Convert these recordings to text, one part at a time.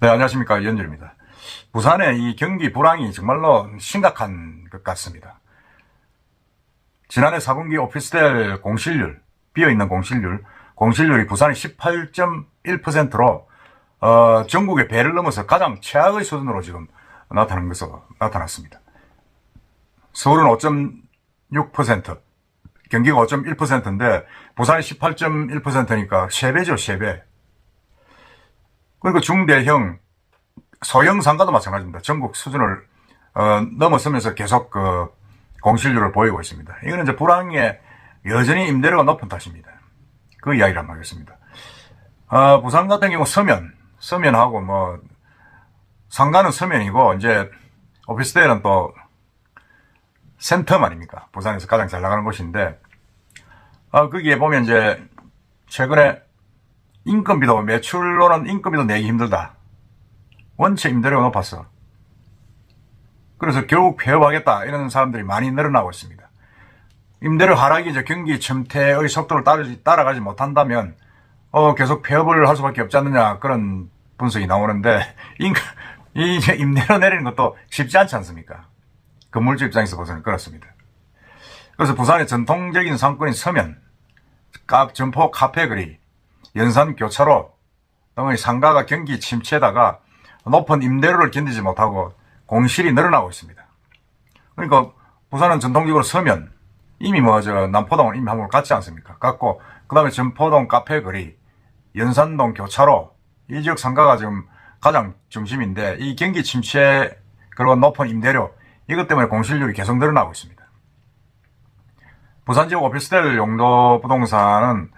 네, 안녕하십니까. 이현준입니다. 부산의 이 경기 불황이 정말로 심각한 것 같습니다. 지난해 4분기 오피스텔 공실률, 비어있는 공실률이 부산이 18.1%로 전국의 배를 넘어서 가장 최악의 수준으로 지금 나타났습니다. 서울은 5.6%, 경기가 5.1%인데 부산이 18.1%니까 3배죠, 3배. 그러니까 중대형, 소형 상가도 마찬가지입니다. 전국 수준을 넘어서면서 계속 그 공실률을 보이고 있습니다. 이거는 이제 불황에 여전히 임대료가 높은 탓입니다. 그 이야기를 한번 하겠습니다. 부산 같은 경우 서면하고 뭐 상가는 서면이고 이제 오피스텔은 또 센텀 아닙니까? 부산에서 가장 잘 나가는 곳인데 거기에 보면 이제 최근에 인건비도 매출로는 인건비도 내기 힘들다. 원체 임대료가 높았어. 그래서 결국 폐업하겠다 이런 사람들이 많이 늘어나고 있습니다. 임대료 하락이 이제 경기 침체의 속도를 따라가지 못한다면 계속 폐업을 할 수밖에 없지 않느냐 그런 분석이 나오는데 이 임대료 내리는 것도 쉽지 않지 않습니까? 건물주 입장에서 보서는 그렇습니다. 그래서 부산의 전통적인 상권인 서면, 점포 카페거리, 연산 교차로 등의 상가가 경기 침체에다가 높은 임대료를 견디지 못하고 공실이 늘어나고 있습니다. 그러니까 부산은 전통적으로 서면, 이미 남포동은 이미 한번 같지 않습니까? 같고, 그 다음에 전포동 카페거리, 연산동 교차로, 이 지역 상가가 지금 가장 중심인데, 이 경기 침체, 그리고 높은 임대료, 이것 때문에 공실률이 계속 늘어나고 있습니다. 부산 지역 오피스텔 용도 부동산은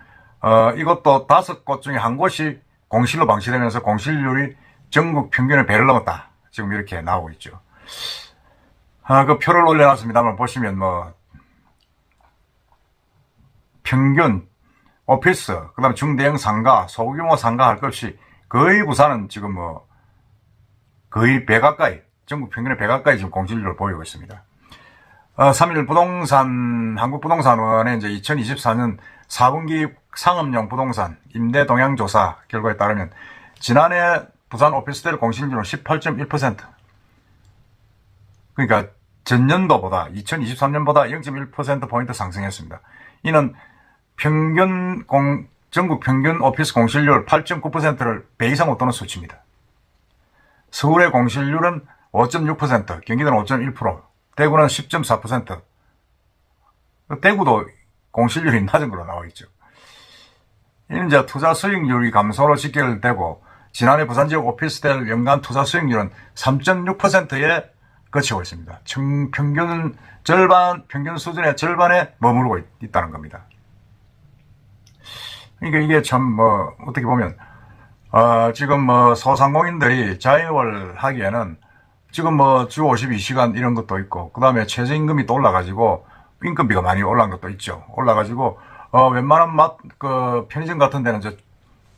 이것도 5곳 중에 한 곳이 공실로 방치되면서 공실률이 전국 평균의 배를 넘었다. 지금 이렇게 나오고 있죠. 그 표를 올려놨습니다만 보시면 평균 오피스, 그 다음에 중대형 상가, 소규모 상가 할 것 없이 거의 부산은 지금 거의 배 가까이, 전국 평균의 배 가까이 지금 공실률을 보이고 있습니다. 3일 한국부동산원의 이제 2024년 4분기 상업용 부동산 임대 동향 조사 결과에 따르면 지난해 부산 오피스텔 공실률은 18.1%. 그러니까 전년도보다 2023년보다 0.1%포인트 상승했습니다. 이는 전국 평균 오피스 공실률 8.9%를 배 이상 웃도는 수치입니다. 서울의 공실률은 5.6%, 경기도는 5.1%, 대구는 10.4%. 대구도 공실률이 낮은 걸로 나와 있죠. 이는 이제 투자 수익률이 감소로 직결되고 지난해 부산 지역 오피스텔 연간 투자 수익률은 3.6%에 그치고 있습니다. 평균 수준의 절반에 머무르고 있다는 겁니다. 그러니까 이게 참 어떻게 보면 지금 소상공인들이 자영업을 하기에는 지금 주 52시간 이런 것도 있고 그 다음에 최저임금이 또 올라가지고 인건비가 많이 올라간 것도 있죠. 올라가지고 웬만한 편의점 같은 데는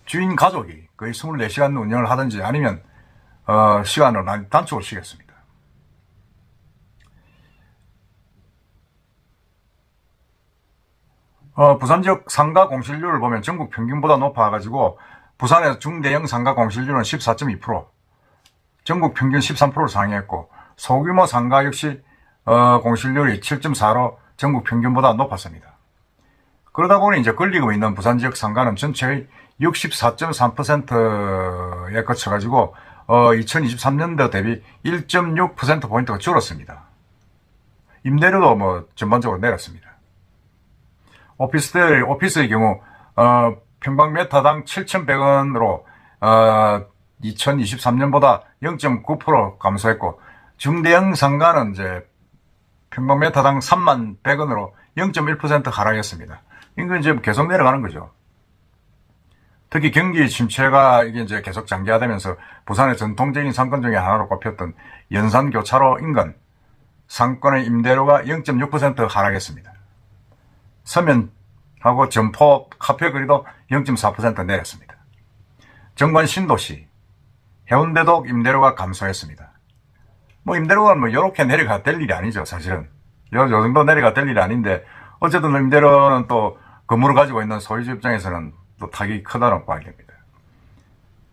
주인 가족이 거의 24시간 운영을 하든지 아니면 시간을 많이 단축을 시켰습니다. 부산 지역 상가 공실률을 보면 전국 평균보다 높아가지고 부산의 중대형 상가 공실률은 14.2%, 전국 평균 13%를 상회했고 소규모 상가 역시 공실률이 7.4로 전국 평균보다 높았습니다. 그러다 보니 이제 권리금 있는 부산 지역 상가는 전체의 64.3%에 거쳐가지고 2023년도 대비 1.6%포인트가 줄었습니다. 임대료도 전반적으로 내렸습니다. 오피스의 경우 평방메타당 7,100원으로 2023년보다 0.9% 감소했고 중대형 상가는 이제 평방메타당 31,100원으로 0.1% 하락했습니다. 이건 이제 계속 내려가는 거죠. 특히 경기 침체가 이게 이제 계속 장기화되면서 부산의 전통적인 상권 중에 하나로 꼽혔던 연산 교차로 인근 상권의 임대료가 0.6% 하락했습니다. 서면하고 점포 카페거리도 0.4% 내렸습니다. 정관 신도시, 해운대도 임대료가 감소했습니다. 임대료가 요렇게 내려가 될 일이 아니죠, 사실은. 요 정도 내려가 될 일이 아닌데, 어쨌든 임대료는 또 건물을 가지고 있는 소유주 입장에서는 또 타격이 크다는 이야기입니다.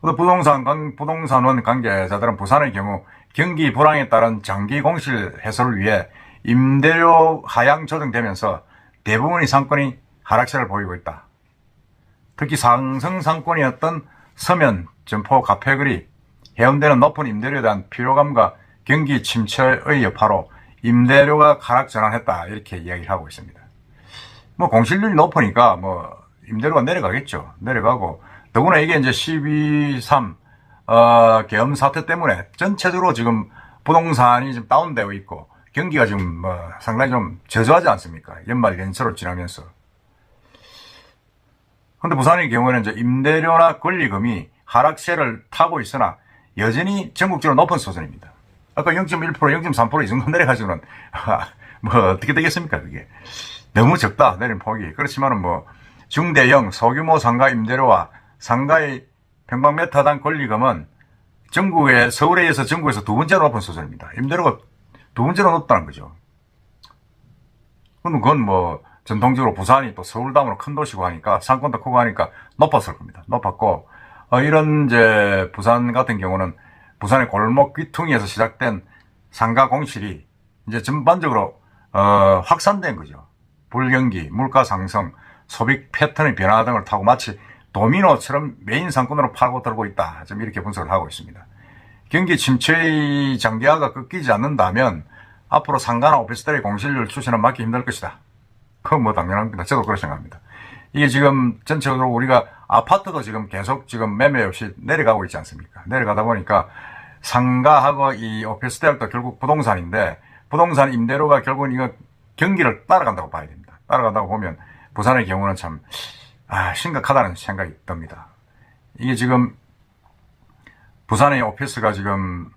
부동산원 관계자들은 부산의 경우 경기 불황에 따른 장기 공실 해소를 위해 임대료 하향 조정되면서 대부분의 상권이 하락세를 보이고 있다. 특히 상승 상권이었던 서면, 점포, 카페거리, 해운대는 높은 임대료에 대한 피로감과 경기 침체의 여파로 임대료가 하락 전환했다. 이렇게 이야기를 하고 있습니다. 뭐 공실률이 높으니까 뭐 임대료가 내려가겠죠. 내려가고 더구나 이게 이제 12.3 계엄 사태 때문에 전체적으로 지금 부동산이 좀 다운되어 있고 경기가 지금 뭐 상당히 좀 저조하지 않습니까? 연말 연초로 지나면서. 근데 부산의 경우에는 이제 임대료나 권리금이 하락세를 타고 있으나 여전히 전국적으로 높은 수준입니다. 아까 0.1%, 0.3% 이 정도 내려가지고는 뭐 어떻게 되겠습니까? 그게 너무 적다 내린 폭이. 그렇지만은 뭐 중대형 소규모 상가 임대료와 상가의 평방미터당 권리금은 전국에 서울에 의해서 전국에서 두 번째로 높은 수준입니다. 임대료가 두 번째로 높다는 거죠. 그건 뭐 전통적으로 부산이 또 서울 다음으로 큰 도시고 하니까 상권도 크고 하니까 높았을 겁니다. 높았고 이런 이제 부산 같은 경우는 부산의 골목 귀퉁이에서 시작된 상가 공실이 이제 전반적으로 확산된 거죠. 불경기, 물가 상승, 소비 패턴의 변화 등을 타고 마치 도미노처럼 메인 상권으로 파고 들고 있다. 좀 이렇게 분석을 하고 있습니다. 경기 침체의 장기화가 꺾이지 않는다면 앞으로 상가나 오피스텔의 공실률 추세는 막기 힘들 것이다. 그건 뭐 당연합니다. 저도 그렇게 생각합니다. 이게 지금 전체적으로 우리가 아파트도 지금 계속 지금 매매 없이 내려가고 있지 않습니까? 내려가다 보니까 상가하고 이 오피스텔도 결국 부동산인데 부동산 임대료가 결국은 이거 경기를 따라간다고 봐야 됩니다. 따라간다고 보면 부산의 경우는 참 심각하다는 생각이 듭니다. 이게 지금 부산의 오피스가 지금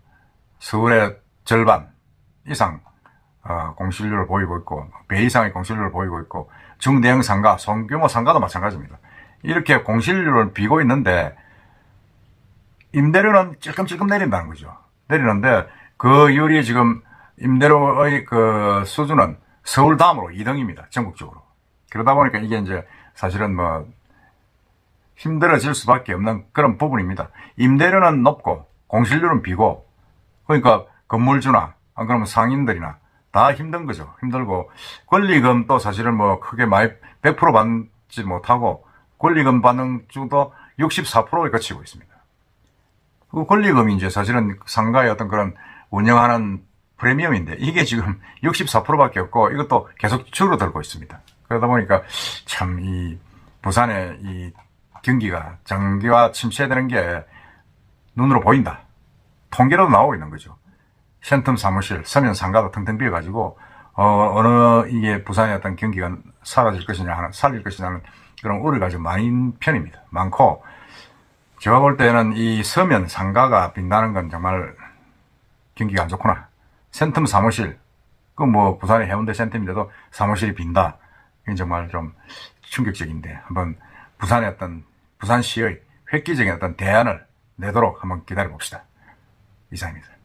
서울의 절반 이상 공실률을 보이고 있고 배 이상의 공실률을 보이고 있고 중대형 상가, 소규모 상가도 마찬가지입니다. 이렇게 공실률을 비고 있는데 임대료는 찔끔찔끔 내린다는 거죠. 내리는데 그 이율이 지금 임대료의 그 수준은 서울 다음으로 2등입니다. 전국적으로. 그러다 보니까 이게 이제 사실은 뭐 힘들어질 수밖에 없는 그런 부분입니다. 임대료는 높고 공실률은 비고 그러니까 건물주나 안 그러면 상인들이나 다 힘든 거죠. 힘들고 권리금도 사실은 뭐 크게 많이 100% 받지 못하고 권리금 받는 주도 64%에 그치고 있습니다. 그 권리금이 이제 사실은 상가의 어떤 그런 운영하는 프리미엄인데 이게 지금 64%밖에 없고 이것도 계속 줄어들고 있습니다. 그러다 보니까 참 이 부산의 이 경기가 장기화 침체되는 게 눈으로 보인다. 통계로도 나오고 있는 거죠. 센텀 사무실, 서면 상가도 텅텅 비어가지고 어느 이게 부산의 어떤 경기가 사라질 것이냐, 살릴 것이냐는 그런 우려가 좀 많은 편입니다. 많고 제가 볼 때는 이 서면 상가가 빈다는 건 정말 경기가 안 좋구나. 센텀 사무실, 그 뭐 부산의 해운대 센텀인데도 사무실이 빈다. 이건 정말 좀 충격적인데 한번 부산의 어떤 부산시의 획기적인 어떤 대안을 내도록 한번 기다려 봅시다. 이상입니다.